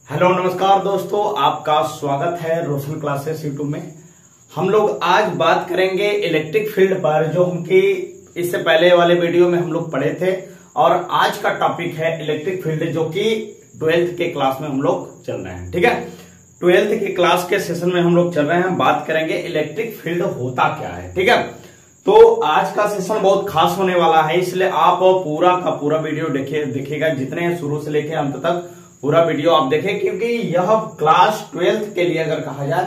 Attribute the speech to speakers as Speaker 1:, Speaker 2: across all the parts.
Speaker 1: Hello नमस्कार दोस्तों, आपका स्वागत है रोशन क्लासेस यूट्यूब में। हम लोग आज बात करेंगे इलेक्ट्रिक फील्ड पर, जो हमकी इससे पहले वाले वीडियो में हम लोग पढ़े थे। और आज का टॉपिक है इलेक्ट्रिक फील्ड, जो कि 12th के क्लास में हम लोग चल रहे हैं। ठीक है, 12th के क्लास के सेशन में हम लोग चल रहे हैं। बात करेंगे इलेक्ट्रिक फील्ड होता क्या है। ठीक है, तो आज का सेशन बहुत खास होने वाला है, इसलिए आप पूरा का पूरा वीडियो देखिएगा, जितने शुरू से लेकर अंत तक पूरा वीडियो आप देखें, क्योंकि यह क्लास 12th के लिए अगर कहा जाए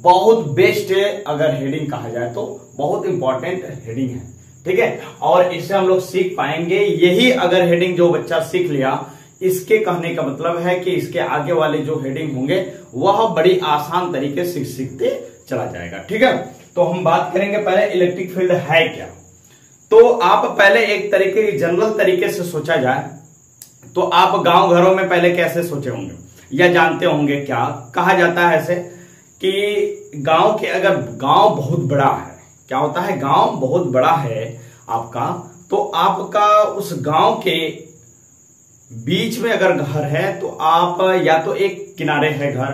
Speaker 1: बहुत बेस्ट अगर हेडिंग कहा जाए तो बहुत इंपॉर्टेंट हेडिंग है। ठीक है, और इससे हम लोग सीख पाएंगे। यही अगर हेडिंग जो बच्चा सीख लिया, इसके कहने का मतलब है कि इसके आगे वाले जो हेडिंग होंगे वह बड़ी आसान तरीके से सीखते चला जाएगा। ठीक है, तो हम बात करेंगे पहले इलेक्ट्रिक फील्ड है क्या। तो आप पहले एक तरीके जनरल तरीके से सोचा जाए तो आप गांव घरों में पहले कैसे सोचे होंगे या जानते होंगे, क्या कहा जाता है ऐसे कि गांव के अगर गांव बहुत बड़ा है, क्या होता है, गांव बहुत बड़ा है आपका, तो आपका उस गांव के बीच में अगर घर है तो आप या तो एक किनारे है घर,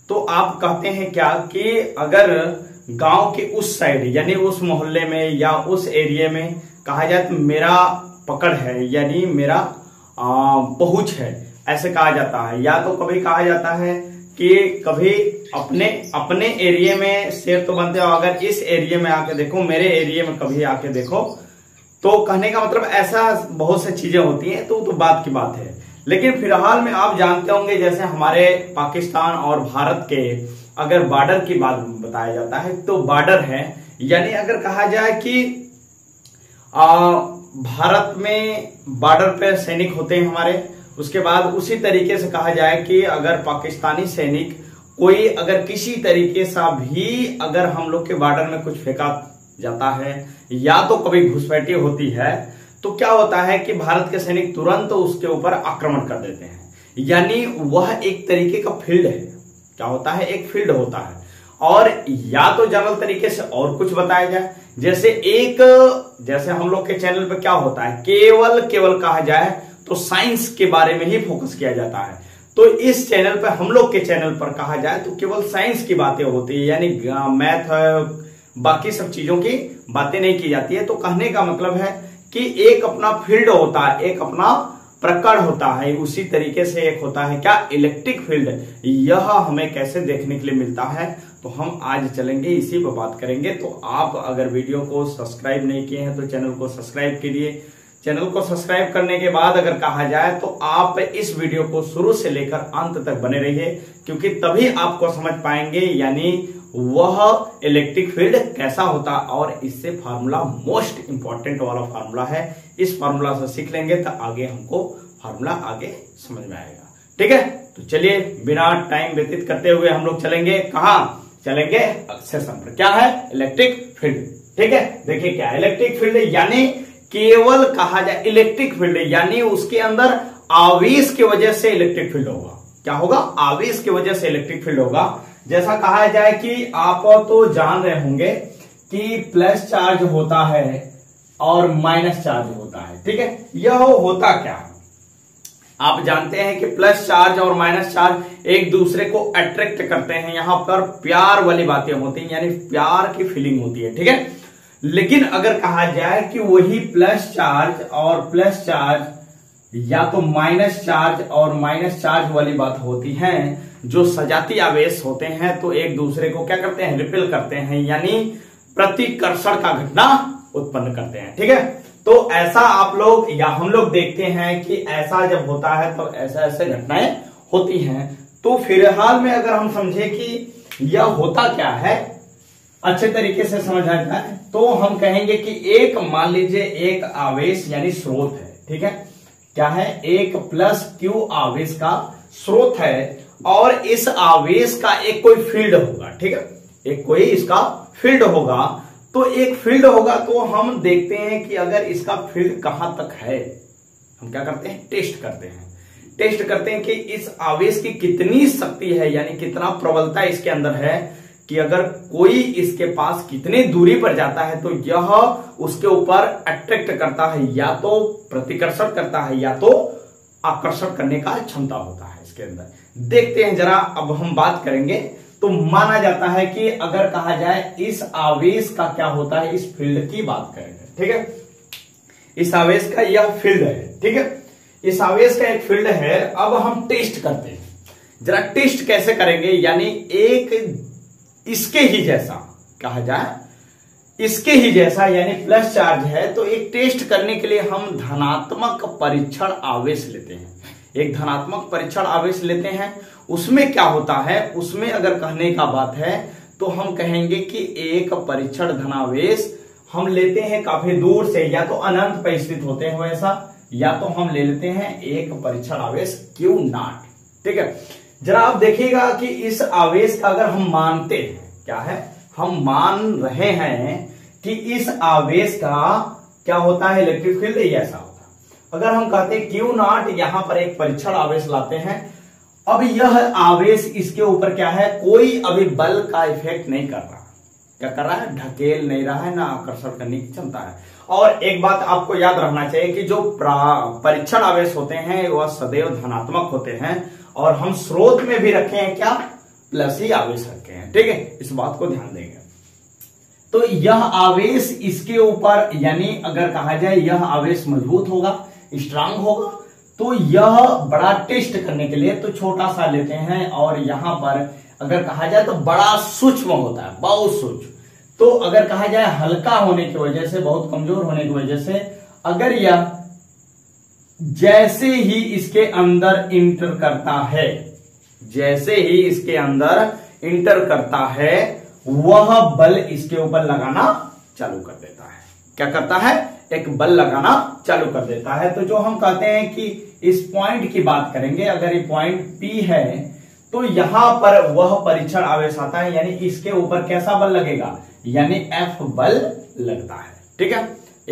Speaker 1: तो आप कहते हैं क्या कि अगर गांव के उस साइड यानी उस मोहल्ले में या उस एरिया में कहा जाए तो मेरा पकड़ है, यानी मेरा पहुंच है, ऐसे कहा जाता है। या तो कभी कहा जाता है कि कभी अपने एरिया में शेर तो बनते हो, अगर इस एरिया में आके देखो, मेरे एरिया में कभी आके देखो, तो कहने का मतलब ऐसा बहुत सी चीजें होती हैं। तो बात की बात है। लेकिन फिलहाल में आप जानते होंगे, जैसे हमारे पाकिस्तान और भारत के अगर बॉर्डर की बात बताया जाता है तो बॉर्डर है, यानी अगर कहा जाए कि भारत में बॉर्डर पे सैनिक होते हैं हमारे, उसके बाद उसी तरीके से कहा जाए कि अगर पाकिस्तानी सैनिक कोई अगर किसी तरीके से भी अगर हम लोग के बॉर्डर में कुछ फेंका जाता है या तो कभी घुसपैठी होती है, तो क्या होता है कि भारत के सैनिक तुरंत उसके ऊपर आक्रमण कर देते हैं। यानी वह एक तरीके का फील्ड है, क्या होता है, एक फील्ड होता है। और या तो जनरल तरीके से और कुछ बताया जाए, जैसे हम लोग के चैनल पे क्या होता है, केवल कहा जाए तो साइंस के बारे में ही फोकस किया जाता है। तो इस चैनल पे, हम लोग के चैनल पर कहा जाए तो केवल साइंस की बातें होती है, यानी मैथ बाकी सब चीजों की बातें नहीं की जाती है। तो कहने का मतलब है कि एक अपना फील्ड होता है, एक अपना प्रकरण होता है, उसी तरीके से एक होता है क्या, इलेक्ट्रिक फील्ड। यह हमें कैसे देखने के लिए मिलता है, तो हम आज चलेंगे इसी पर बात करेंगे। तो आप अगर वीडियो को सब्सक्राइब नहीं किए हैं तो चैनल को सब्सक्राइब कीजिए। चैनल को सब्सक्राइब करने के बाद अगर कहा जाए तो आप इस वीडियो को शुरू से लेकर अंत तक बने रहिए, क्योंकि तभी आपको समझ पाएंगे यानी वह इलेक्ट्रिक फील्ड कैसा होता है। और इससे फार्मूला मोस्ट इंपॉर्टेंट वाला फार्मूला है, इस फार्मूला से सीख लेंगे तो आगे हमको फार्मूला आगे समझ में आएगा। ठीक है, तो चलिए बिना टाइम व्यतीत करते हुए हम लोग चलेंगे, कहां चलेंगे, सेशन पर। क्या है इलेक्ट्रिक फील्ड। ठीक है, देखिए क्या है इलेक्ट्रिक फील्ड, यानी केवल कहा जाए इलेक्ट्रिक फील्ड यानी उसके अंदर आवेश की वजह से इलेक्ट्रिक फील्ड होगा। क्या होगा, आवेश की वजह से इलेक्ट्रिक फील्ड होगा। जैसा कहा जाए कि आप तो जान रहे होंगे कि प्लस चार्ज होता है और माइनस चार्ज होता है। ठीक है, यह होता क्या है, आप जानते हैं कि प्लस चार्ज और माइनस चार्ज एक दूसरे को अट्रैक्ट करते हैं, यहां पर प्यार वाली बातें होती हैं, यानी प्यार की फीलिंग होती है। ठीक है, लेकिन अगर कहा जाए कि वही प्लस चार्ज और प्लस चार्ज या तो माइनस चार्ज और माइनस चार्ज वाली बात होती है, जो सजातीय आवेश होते हैं, तो एक दूसरे को क्या करते हैं, रिपेल करते हैं, यानी प्रतिकर्षण का घटना उत्पन्न करते हैं। ठीक है, तो ऐसा आप लोग या हम लोग देखते हैं कि ऐसा जब होता है तो ऐसा ऐसे घटनाएं होती हैं। तो फिलहाल में अगर हम समझे कि यह होता क्या है, अच्छे तरीके से समझ आ जाए, तो हम कहेंगे कि एक, मान लीजिए एक आवेश यानी स्रोत है। ठीक है, क्या है, एक प्लस क्यू आवेश का स्रोत है, और इस आवेश का एक कोई फील्ड होगा। ठीक है, एक कोई इसका फील्ड होगा, तो एक फील्ड होगा, तो हम देखते हैं कि अगर इसका फील्ड कहां तक है, हम क्या करते हैं, टेस्ट करते हैं कि इस आवेश की कितनी शक्ति है, यानी कितना प्रबलता इसके अंदर है, कि अगर कोई इसके पास कितनी दूरी पर जाता है तो यह उसके ऊपर अट्रैक्ट करता है, या तो प्रतिकर्षण करता है या तो आकर्षण करने का क्षमता होता है इसके इसके अंदर देखते हैं जरा। अब हम बात करेंगे तो माना जाता है कि अगर कहा जाए इस आवेश का क्या होता है, इस फील्ड की बात करेंगे, ठीक है। इस आवेश का यह फील्ड है, ठीक है, इस आवेश का एक फील्ड है। अब हम टेस्ट करते हैं जरा। टेस्ट कैसे करेंगे, यानी एक इसके ही जैसा कहा जाए, इसके ही जैसा यानी प्लस चार्ज है, तो एक टेस्ट करने के लिए हम धनात्मक परीक्षण आवेश लेते हैं। एक धनात्मक परीक्षण आवेश लेते हैं। उसमें क्या होता है, उसमें अगर कहने का बात है तो हम कहेंगे कि एक परीक्षण धनावेश हम लेते हैं काफी दूर से, या तो अनंत पर स्थित होते हैं वैसा, या तो हम ले लेते हैं एक परीक्षण आवेश Q0, ठीक है। जरा आप देखिएगा कि इस आवेश का अगर हम मानते हैं, क्या है, हम मान रहे हैं कि इस आवेश का क्या होता है, इलेक्ट्रिक फील्ड ऐसा होता है। अगर हम कहते हैं Q0, यहां पर एक परीक्षण आवेश लाते हैं। अब यह आवेश इसके ऊपर क्या है, कोई अभी बल का इफेक्ट नहीं कर रहा। क्या कर रहा है, ढकेल नहीं रहा है, ना आकर्षण करने की क्षमता है। और एक बात आपको याद रखना चाहिए कि जो परीक्षण आवेश होते हैं वह सदैव धनात्मक होते हैं, और हम स्रोत में भी रखे हैं क्या, प्लस ही आवेश रखे हैं, ठीक है। इस बात को ध्यान देंगे। तो यह आवेश इसके ऊपर, यानी अगर कहा जाए यह आवेश मजबूत होगा, स्ट्रांग होगा, तो यह बड़ा टेस्ट करने के लिए तो छोटा सा लेते हैं, और यहां पर अगर कहा जाए तो बड़ा सूक्ष्म होता है, बहुत सूक्ष्म। तो अगर कहा जाए हल्का होने की वजह से, बहुत कमजोर होने की वजह से, अगर यह जैसे ही इसके अंदर इंटर करता है, जैसे ही इसके अंदर इंटर करता है, वह बल इसके ऊपर लगाना चालू कर देता है। क्या करता है, एक बल लगाना चालू कर देता है। तो जो हम कहते हैं कि इस पॉइंट की बात करेंगे, अगर ये पॉइंट P है तो यहां पर वह परीक्षण आवेश आता है, यानी इसके ऊपर कैसा बल लगेगा, यानी F बल लगता है, ठीक है।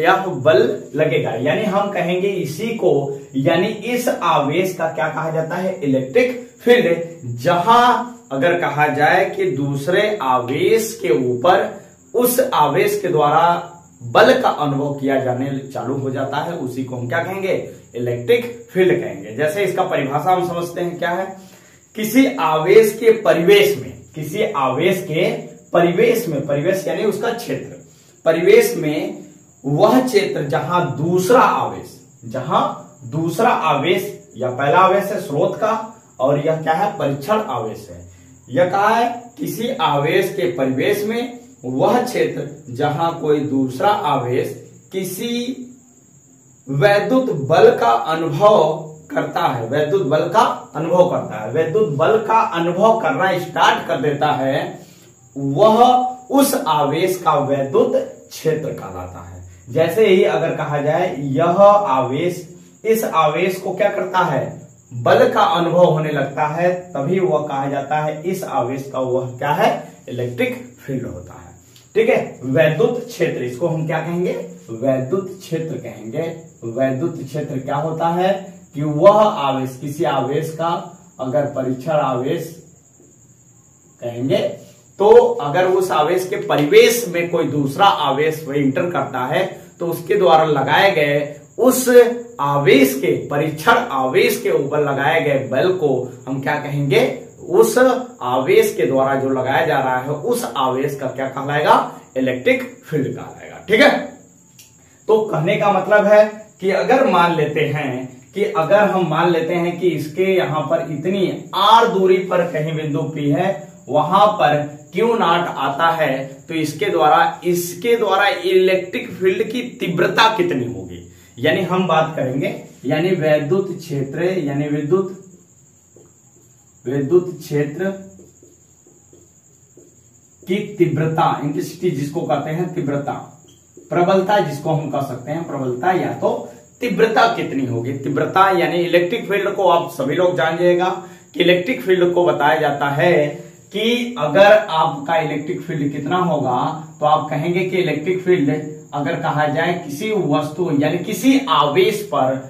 Speaker 1: F बल लगेगा, यानी हम कहेंगे इसी को, यानी इस आवेश का क्या कहा जाता है, इलेक्ट्रिक फील्ड। जहां अगर कहा जाए कि दूसरे आवेश के ऊपर उस आवेश के द्वारा बल का अनुभव किया जाने चालू हो जाता है, उसी को हम क्या कहेंगे, इलेक्ट्रिक फील्ड कहेंगे। जैसे इसका परिभाषा हम समझते हैं, क्या है, किसी आवेश के परिवेश में, किसी आवेश के परिवेश में, परिवेश यानी उसका क्षेत्र, परिवेश में वह क्षेत्र जहां दूसरा आवेश, जहां दूसरा आवेश, या पहला आवेश है स्रोत का, और यह क्या है, परीक्षण आवेश है। यह कहा है किसी आवेश के परिवेश में वह क्षेत्र जहां कोई दूसरा आवेश किसी वैद्युत बल का अनुभव करता है, वैद्युत बल का अनुभव करता है, वैद्युत बल का अनुभव करना स्टार्ट कर देता है, वह उस आवेश का वैद्युत क्षेत्र कहलाता है। जैसे ही अगर कहा जाए यह आवेश, इस आवेश को क्या करता है, बल का अनुभव होने लगता है, तभी वह कहा जाता है इस आवेश का वह क्या है, इलेक्ट्रिक फील्ड होता है, ठीक है। वैद्युत क्षेत्र, इसको हम क्या कहेंगे, वैद्युत क्षेत्र कहेंगे। वैद्युत क्षेत्र क्या होता है कि वह आवेश, किसी आवेश का अगर परीक्षण आवेश कहेंगे, तो अगर उस आवेश के परिवेश में कोई दूसरा आवेश वह इंटर करता है, तो उसके द्वारा लगाए गए उस आवेश के, परीक्षण आवेश के ऊपर लगाए गए बल को हम क्या कहेंगे, उस आवेश के द्वारा जो लगाया जा रहा है उस आवेश का क्या कहलाएगा, इलेक्ट्रिक फील्ड कहलाएगा, ठीक है। तो कहने का मतलब है कि अगर मान लेते हैं कि अगर हम मान लेते हैं कि इसके यहां पर इतनी r दूरी पर कहीं बिंदु P है, वहां पर Q0 आता है, तो इसके द्वारा इलेक्ट्रिक फील्ड की तीव्रता कितनी होगी, यानी हम बात करेंगे, यानी वैद्युत क्षेत्र, यानी विद्युत क्षेत्र की तीव्रता, इंटेंसिटी जिसको कहते हैं तीव्रता, प्रबलता जिसको हम कह सकते हैं प्रबलता, या तो तीव्रता कितनी होगी। तीव्रता यानी इलेक्ट्रिक फील्ड को आप सभी लोग जान जाइएगा कि इलेक्ट्रिक फील्ड को बताया जाता है कि अगर आपका इलेक्ट्रिक फील्ड कितना होगा, तो आप कहेंगे कि इलेक्ट्रिक फील्ड अगर कहा जाए किसी वस्तु यानी किसी आवेश पर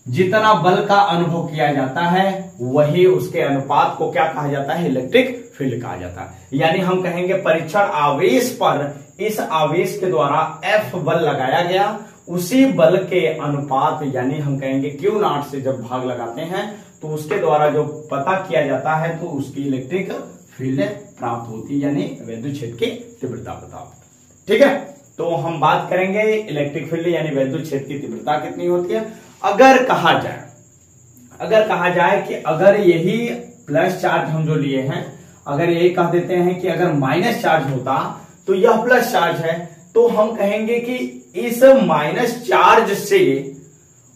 Speaker 1: जितना बल का अनुभव किया जाता है, वही उसके अनुपात को क्या कहा जाता है, इलेक्ट्रिक फील्ड कहा जाता है। यानी हम कहेंगे परीक्षण आवेश पर इस आवेश के द्वारा F बल लगाया गया, उसी बल के अनुपात यानी हम कहेंगे Q0 से जब भाग लगाते हैं तो उसके द्वारा जो पता किया जाता है तो उसकी इलेक्ट्रिक फील्ड प्राप्त होती है, यानी वैद्युत क्षेत्र की तीव्रता प्राप्त। ठीक है, तो हम बात करेंगे इलेक्ट्रिक फील्ड यानी वैद्युत क्षेत्र की तीव्रता कितनी होती है। अगर कहा जाए कि अगर यही प्लस चार्ज हम जो लिए हैं, अगर यही कह देते हैं कि अगर माइनस चार्ज होता तो यह प्लस चार्ज है, तो हम कहेंगे कि इस माइनस चार्ज से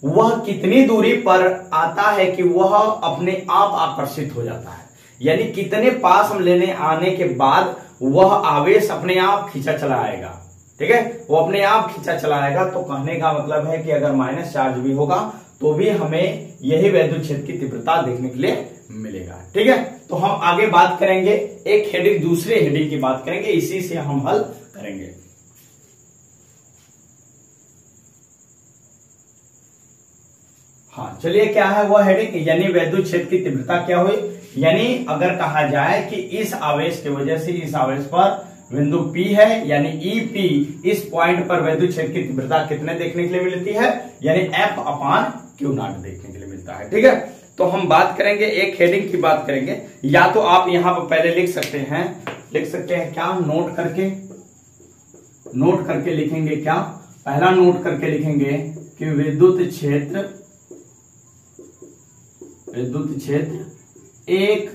Speaker 1: वह कितनी दूरी पर आता है कि वह अपने आप आकर्षित हो जाता है, यानी कितने पास हम लेने आने के बाद वह आवेश अपने आप खींचा चला आएगा। ठीक है, वो अपने आप खींचा चला आएगा। तो कहने का मतलब है कि अगर माइनस चार्ज भी होगा तो भी हमें यही वैद्युत क्षेत्र की तीव्रता देखने के लिए मिलेगा। ठीक है, तो हम आगे बात करेंगे, एक हेडिंग दूसरे हेडिंग की बात करेंगे, इसी से हम हल करेंगे। हाँ चलिए, क्या है वह हेडिंग, यानी वैद्युत क्षेत्र की तीव्रता क्या हुई। यानी अगर कहा जाए कि इस आवेश की वजह से इस आवेश पर बिंदु P है, यानी EP, इस पॉइंट पर वैद्युत क्षेत्र की तीव्रता कितने देखने के लिए मिलती है, यानी F/Q0 देखने के लिए मिलता है। ठीक है, तो हम बात करेंगे, एक हेडिंग की बात करेंगे, या तो आप यहां पर पहले लिख सकते हैं क्या, नोट करके लिखेंगे क्या, पहला नोट करके लिखेंगे कि विद्युत क्षेत्र एक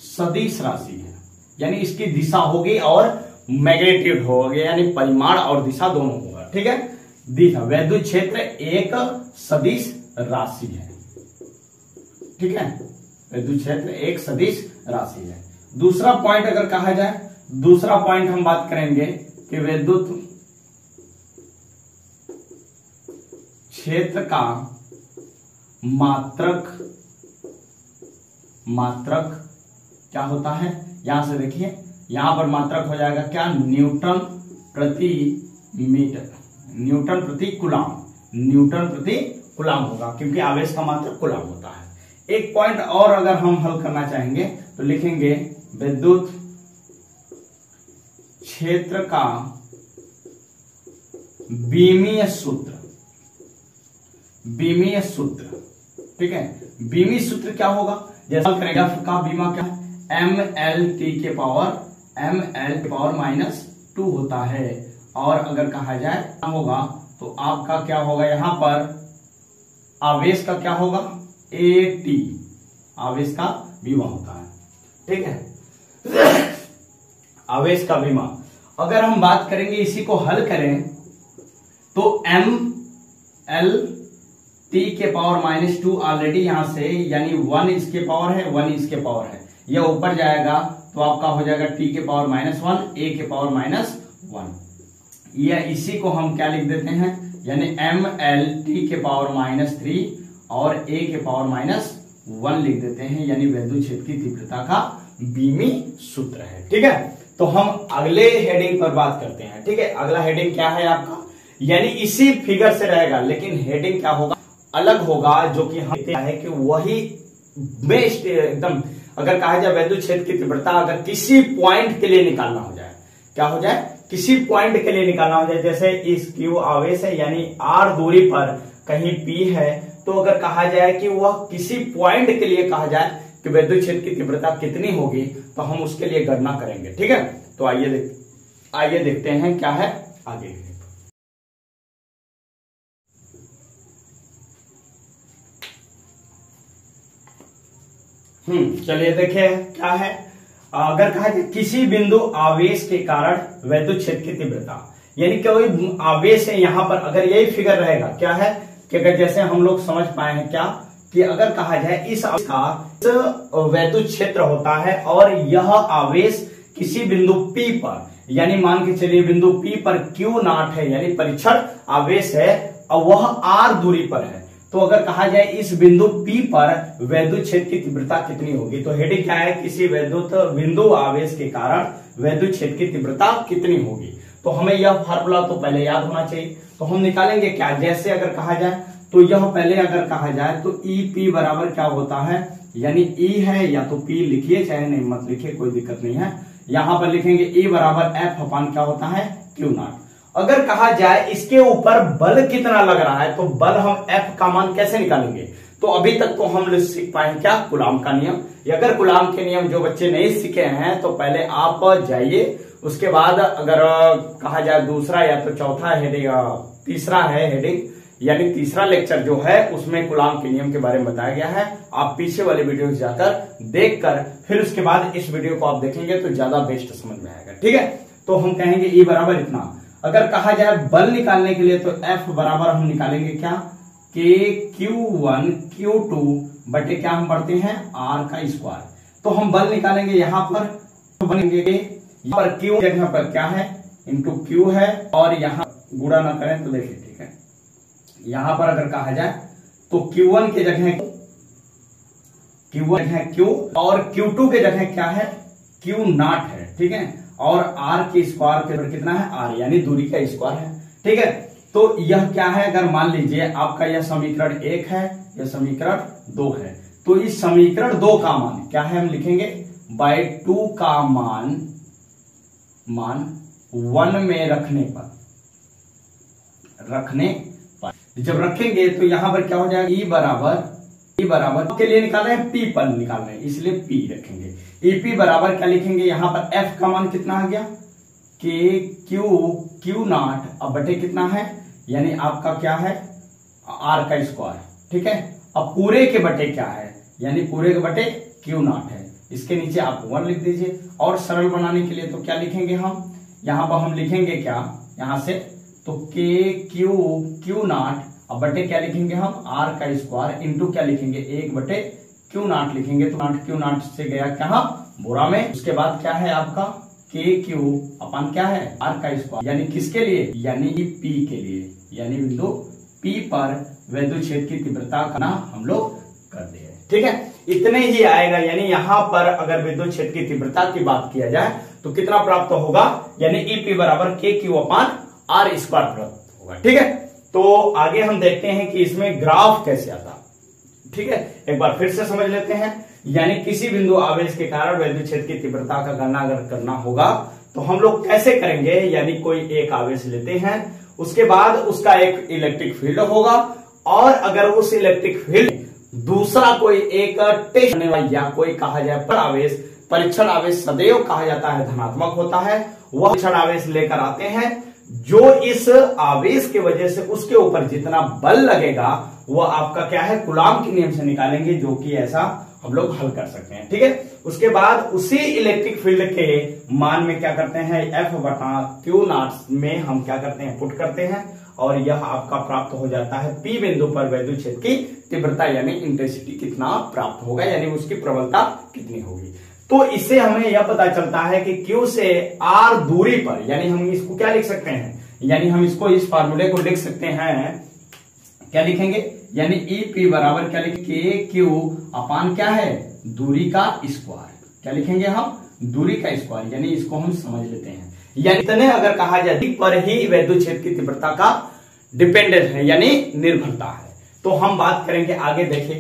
Speaker 1: सदिश राशि है, यानी इसकी दिशा होगी और मैग्नीट्यूड होगा, यानी परिमाण और दिशा दोनों होगा। ठीक है, दिशा, वैद्युत क्षेत्र एक सदिश राशि है। ठीक है, वैद्युत क्षेत्र एक सदिश राशि है। दूसरा पॉइंट अगर कहा जाए, दूसरा पॉइंट हम बात करेंगे कि वैद्युत क्षेत्र का मात्रक क्या होता है, यहां से देखिए, यहां पर मात्रक हो जाएगा क्या, न्यूटन प्रति कुलाम होगा, क्योंकि आवेश का मात्रक कुलाम होता है। एक पॉइंट और अगर हम हल करना चाहेंगे तो लिखेंगे विद्युत क्षेत्र का बीमीय सूत्र। ठीक है, बीमी सूत्र क्या होगा, जैसा करेगा का बीमा क्या है, ml के पावर -2 होता है। और अगर कहा जाए होगा तो आपका क्या होगा, यहां पर आवेश का क्या होगा, AT, आवेश का बीमा होता है। ठीक है, आवेश का बीमा। अगर हम बात करेंगे, इसी को हल करें तो ml t के पावर -2 ऑलरेडी यहां से, यानी 1 इसके पावर है, 1 इसके पावर है, यह ऊपर जाएगा तो आपका हो जाएगा t के पावर -1, a के पावर -1। या इसी को हम क्या लिख देते हैं, यानी ml t के पावर -3 और a के पावर -1 लिख देते हैं, यानी वैद्युत क्षेत्र की तीव्रता का बीमी सूत्र है। ठीक है, तो हम अगले हेडिंग पर बात करते हैं। ठीक है, अगला हेडिंग क्या है आपका, यानी इसी फिगर से रहेगा, लेकिन हेडिंग क्या होगा, अलग होगा, जो कि हम कहते हैं कि वही बेस्ट एकदम, अगर कहा जाए वैद्युत क्षेत्र की तीव्रता अगर किसी पॉइंट के लिए निकालना हो जाए, क्या हो जाए, किसी पॉइंट के लिए निकालना हो जाए, जैसे इस Q आवेश है, यानी R दूरी पर कहीं P है, तो अगर कहा जाए कि वह किसी पॉइंट के लिए कहा जाए कि वैद्युत क्षेत्र की तीव्रता कितनी होगी, तो हम उसके लिए गणना करेंगे। ठीक है, तो आइए देखते हैं क्या है आगे। चलिए देखिए क्या है, अगर कहा जाए किसी बिंदु आवेश के कारण वैद्युत क्षेत्र की तीव्रता, यानी कोई आवेश है यहां पर, अगर यही फिगर रहेगा, क्या है कि अगर जैसे हम लोग समझ पाए हैं क्या, कि अगर कहा जाए इस आवेश का वैद्युत क्षेत्र होता है और यह आवेश किसी बिंदु P पर, यानी मान के चलिए बिंदु P पर Q0 है, यानी परीक्षण आवेश है और वह R दूरी पर है, तो अगर कहा जाए इस बिंदु P पर वैद्युत क्षेत्र की तीव्रता कितनी होगी, तो हेडिंग क्या है, किसी वैद्युत बिंदु आवेश के कारण वैद्युत क्षेत्र की तीव्रता कितनी होगी। तो हमें यह फार्मूला तो पहले याद होना चाहिए, तो हम निकालेंगे क्या, जैसे अगर कहा जाए तो यह पहले अगर कहा जाए तो EP बराबर क्या होता है, यानी E है या तो P लिखिए, चाहे नहीं मत लिखिए, कोई दिक्कत नहीं है। यहां पर लिखेंगे E बराबर F/क्या होता है, Q0। अगर कहा जाए इसके ऊपर बल कितना लग रहा है, तो बल हम F का मान कैसे निकालेंगे? तो अभी तक तो हम लोग सीख पाए क्या, कूलाम का नियम। अगर कूलाम के नियम जो बच्चे नहीं सीखे हैं तो पहले आप जाइए, उसके बाद अगर कहा जाए दूसरा या तो चौथा हेडिंग, तीसरा है हेडिंग, यानी तीसरा लेक्चर जो है उसमें कूलाम के नियम के बारे में बताया गया है। आप पीछे वाले वीडियो जाकर देखकर फिर उसके बाद इस वीडियो को आप देखेंगे तो ज्यादा बेस्ट समझ में आएगा। ठीक है, तो हम कहेंगे E बराबर इतना। अगर कहा जाए बल निकालने के लिए तो F बराबर हम निकालेंगे क्या, के Q1 Q2 बटे क्या हम पढ़ते हैं R का स्क्वायर। तो हम बल निकालेंगे यहां पर, तो बनेंगे यहाँ पर Q जगह पर क्या है इंटू Q है, और यहां गुणा ना करें तो देखिए, ठीक है, यहां पर अगर कहा जाए तो Q1 के जगह Q और Q2 के जगह क्या है Q0 है। ठीक है, और R के स्क्वायर के ऊपर कितना है R, यानी दूरी का स्क्वायर है। ठीक है, तो यह क्या है, अगर मान लीजिए आपका यह समीकरण 1 है, यह समीकरण 2 है, तो इस समीकरण 2 का मान क्या है, हम लिखेंगे बाय 2 का मान 1 में रखने पर जब रखेंगे तो यहां पर क्या हो जाएगा, E बराबर के लिए निकाल रहे हैं P पर निकाल रहे हैं, इसलिए P रखेंगे। EP बराबर क्या लिखेंगे, यहां पर F का मान कितना आ गया, के Q0 अब बटे कितना है, यानी आपका क्या है R का स्क्वायर। ठीक है, अब पूरे के बटे क्या है, यानी पूरे के बटे Q0 है, इसके नीचे आप 1 लिख दीजिए। और सरल बनाने के लिए तो क्या लिखेंगे हम, यहां पर हम लिखेंगे क्या, यहां से तो के Q0 अब बटे क्या लिखेंगे हम R का स्क्वायर इंटू क्या लिखेंगे 1 बटे Q0 लिखेंगे, तो Q0 से गया क्या बोरा में। उसके बाद क्या है आपका के Q अपन क्या है R का स्क्वायर, यानी किसके लिए, यानी P के लिए, यानी बिंदु P पर वैद्युत क्षेत्र की तीव्रता का हम लोग कर दिए। ठीक है, इतने ही आएगा, यानी यहां पर अगर विद्युत क्षेत्र की तीव्रता की बात किया जाए तो कितना प्राप्त होगा, यानी EP बराबर के Q अपान R स्क्वायर प्राप्त होगा। ठीक है, तो आगे हम देखते हैं कि इसमें ग्राफ कैसे आता। ठीक है, एक बार फिर से समझ लेते हैं, यानी किसी बिंदु आवेश के कारण वैद्युत क्षेत्र की तीव्रता का गणना अगर करना होगा तो हम लोग कैसे करेंगे, यानी कोई एक आवेश लेते हैं, उसके बाद उसका एक इलेक्ट्रिक फील्ड होगा, और अगर उस इलेक्ट्रिक फील्ड दूसरा कोई एक टेस्ट करने वाला या कोई कहा जाए परीक्षण आवेश सदैव कहा जाता है धनात्मक होता है, वह परीक्षण आवेश लेकर आते हैं, जो इस आवेश की वजह से उसके ऊपर जितना बल लगेगा वह आपका क्या है कूलाम के नियम से निकालेंगे, जो कि ऐसा हम लोग हल कर सकते हैं। ठीक है, उसके बाद उसी इलेक्ट्रिक फील्ड के मान में क्या करते हैं F बटा Q0 में हम क्या करते हैं पुट करते हैं, और यह आपका प्राप्त हो जाता है P बिंदु पर वैद्युत क्षेत्र की तीव्रता यानी इंटेंसिटी कितना प्राप्त होगा, यानी उसकी प्रबलता कितनी होगी। तो इससे हमें यह पता चलता है कि Q से R दूरी पर, यानी हम इसको क्या लिख सकते हैं, यानी हम इसको इस फार्मूले को लिख सकते हैं, क्या लिखेंगे, यानी EP बराबर क्या लिखेंगे Q अपान क्या है दूरी का स्क्वायर, क्या लिखेंगे हम दूरी का स्क्वायर, यानी इसको हम समझ लेते हैं। यानी इतने अगर कहा जाए पर ही वैद्युत क्षेत्र की तीव्रता का डिपेंडेंस है, यानी निर्भरता है। तो हम बात करेंगे आगे देखते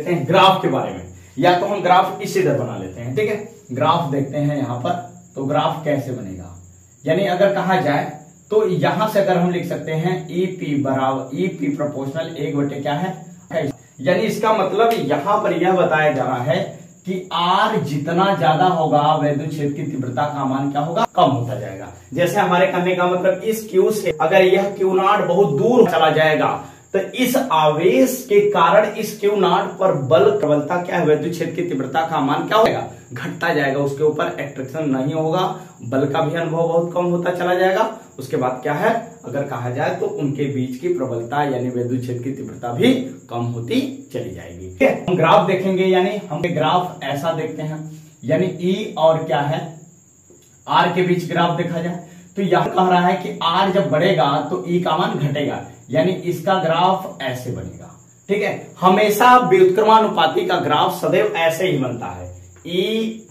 Speaker 1: हैं ग्राफ के बारे में, या तो हम ग्राफ इसी तरह बना लेते हैं। ठीक है, ग्राफ देखते हैं यहां पर, तो ग्राफ कैसे बनेगा, यानी अगर कहा जाए तो यहां से अगर हम लिख सकते हैं EP बराबर EP प्रोपोर्शनल 1 बटे क्या है, यानी इसका मतलब यहां पर यह बताया जा रहा है कि R जितना ज्यादा होगा वैद्युत क्षेत्र की तीव्रता का मान क्या होगा कम होता जाएगा। जैसे हमारे कहने का मतलब इस Q से अगर यह Q0 बहुत दूर चला जाएगा तो इस आवेश के कारण इस Q0 पर बल प्रबलता क्या है वैद्युत क्षेत्र की तीव्रता का मान क्या होगा घटता जाएगा, उसके ऊपर एट्रैक्शन नहीं होगा, बल का भी अनुभव बहुत कम होता चला जाएगा। उसके बाद क्या है अगर कहा जाए तो उनके बीच की प्रबलता यानी वैद्युत क्षेत्र की तीव्रता भी कम होती चली जाएगी। ठीक है, हम ग्राफ देखेंगे, यानी हम ग्राफ ऐसा देखते हैं, यानी E और क्या है R के बीच ग्राफ देखा जाए तो यह कह रहा है कि R जब बढ़ेगा तो E का मान घटेगा, यानी इसका ग्राफ ऐसे बनेगा। ठीक है, हमेशा व्युत्क्रमानुपाती का ग्राफ सदैव ऐसे ही बनता है, E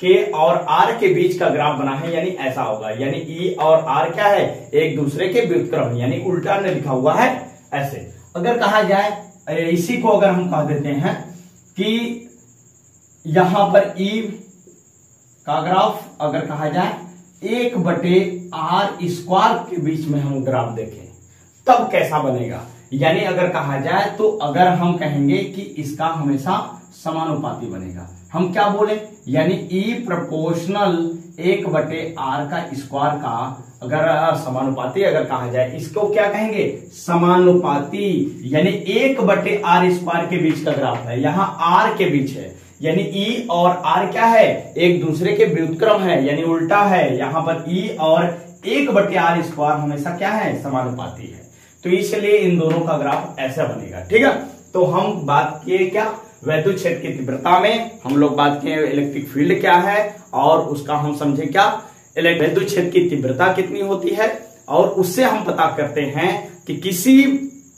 Speaker 1: के और R के बीच का ग्राफ बना है, यानी ऐसा होगा, यानी E और R क्या है एक दूसरे के व्युत्क्रम, यानी उल्टा ने लिखा हुआ है ऐसे। अगर कहा जाए इसी को अगर हम कह देते हैं कि यहां पर E का ग्राफ अगर कहा जाए 1/r² के बीच में हम ग्राफ देखें तब कैसा बनेगा। यानी अगर कहा जाए तो अगर हम कहेंगे कि इसका हमेशा समानुपाती बनेगा, हम क्या बोले, यानी E प्रोपोर्शनल 1/r² का अगर समानुपाती अगर कहा जाए, इसको क्या कहेंगे, समानुपाती। यानी 1/r² के बीच का ग्राफ है, यहां r के बीच है, यानी E और R क्या है, एक दूसरे के व्युत्क्रम है, यानी उल्टा है। यहां पर E और 1/r² हमेशा क्या है, समानुपाती है। तो इसलिए इन दोनों का ग्राफ ऐसा बनेगा। ठीक है, तो हम बात किए क्या, वैद्युत क्षेत्र की तीव्रता में हम लोग बात किए इलेक्ट्रिक फील्ड क्या है, और उसका हम समझे क्या, वैद्युत क्षेत्र की तीव्रता कितनी होती है, और उससे हम पता करते हैं कि किसी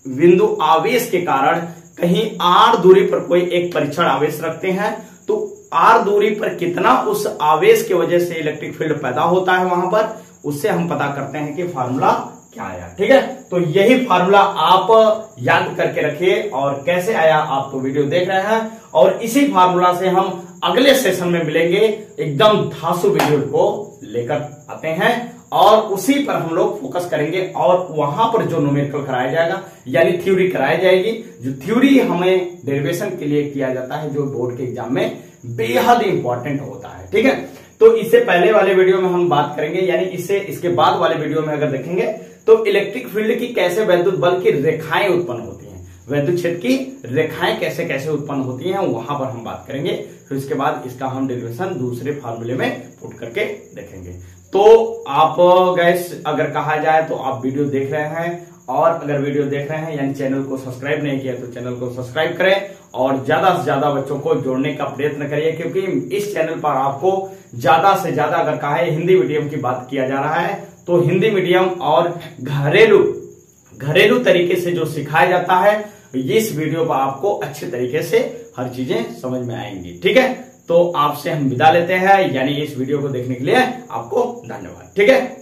Speaker 1: बिंदु आवेश के कारण कहीं r दूरी पर कोई एक परीक्षण आवेश रखते हैं, तो r दूरी पर कितना उस आवेश की वजह से इलेक्ट्रिक फील्ड पैदा होता है वहां पर, उससे हम पता करते हैं कि फार्मूला क्या आया। ठीक है, तो यही फार्मूला आप याद करके रखिए, और कैसे आया आप तो वीडियो देख रहे हैं, और इसी फार्मूला से हम अगले सेशन में मिलेंगे, एकदम धांसू वीडियो को लेकर आते हैं, और उसी पर हम लोग फोकस करेंगे, और वहां पर जो न्यूमेरिकल कराया जाएगा यानी थ्योरी कराई जाएगी, जो थ्योरी हमें डेरिवेशन के लिए किया जाता है, जो बोर्ड के एग्जाम में बेहद इंपॉर्टेंट होता है। ठीक है, तो इससे पहले वाले वीडियो में हम बात करेंगे, यानी इसके बाद वाले वीडियो में अगर देखेंगे तो इलेक्ट्रिक फील्ड की कैसे वैद्युत बल की रेखाएं उत्पन्न होती हैं, वैद्युत क्षेत्र की रेखाएं कैसे कैसे उत्पन्न होती हैं, वहां पर हम बात करेंगे। फिर इसके बाद इसका हम डेरिवेशन दूसरे फार्मूले में पुट करके देखेंगे। तो आप गैस अगर कहा जाए तो आप वीडियो देख रहे हैं, और अगर वीडियो देख रहे हैं यानी चैनल को सब्सक्राइब नहीं किया तो चैनल को सब्सक्राइब करें, और ज्यादा से ज्यादा बच्चों को जोड़ने का प्रयत्न करिए, क्योंकि इस चैनल पर आपको ज्यादा से ज्यादा अगर कहा है हिंदी मीडियम की बात किया जा रहा है, तो हिंदी मीडियम और घरेलू तरीके से जो सिखाया जाता है, इस वीडियो पर आपको अच्छे तरीके से हर चीजें समझ में आएंगी। ठीक है, तो आपसे हम विदा लेते हैं, यानी इस वीडियो को देखने के लिए आपको धन्यवाद। ठीक है।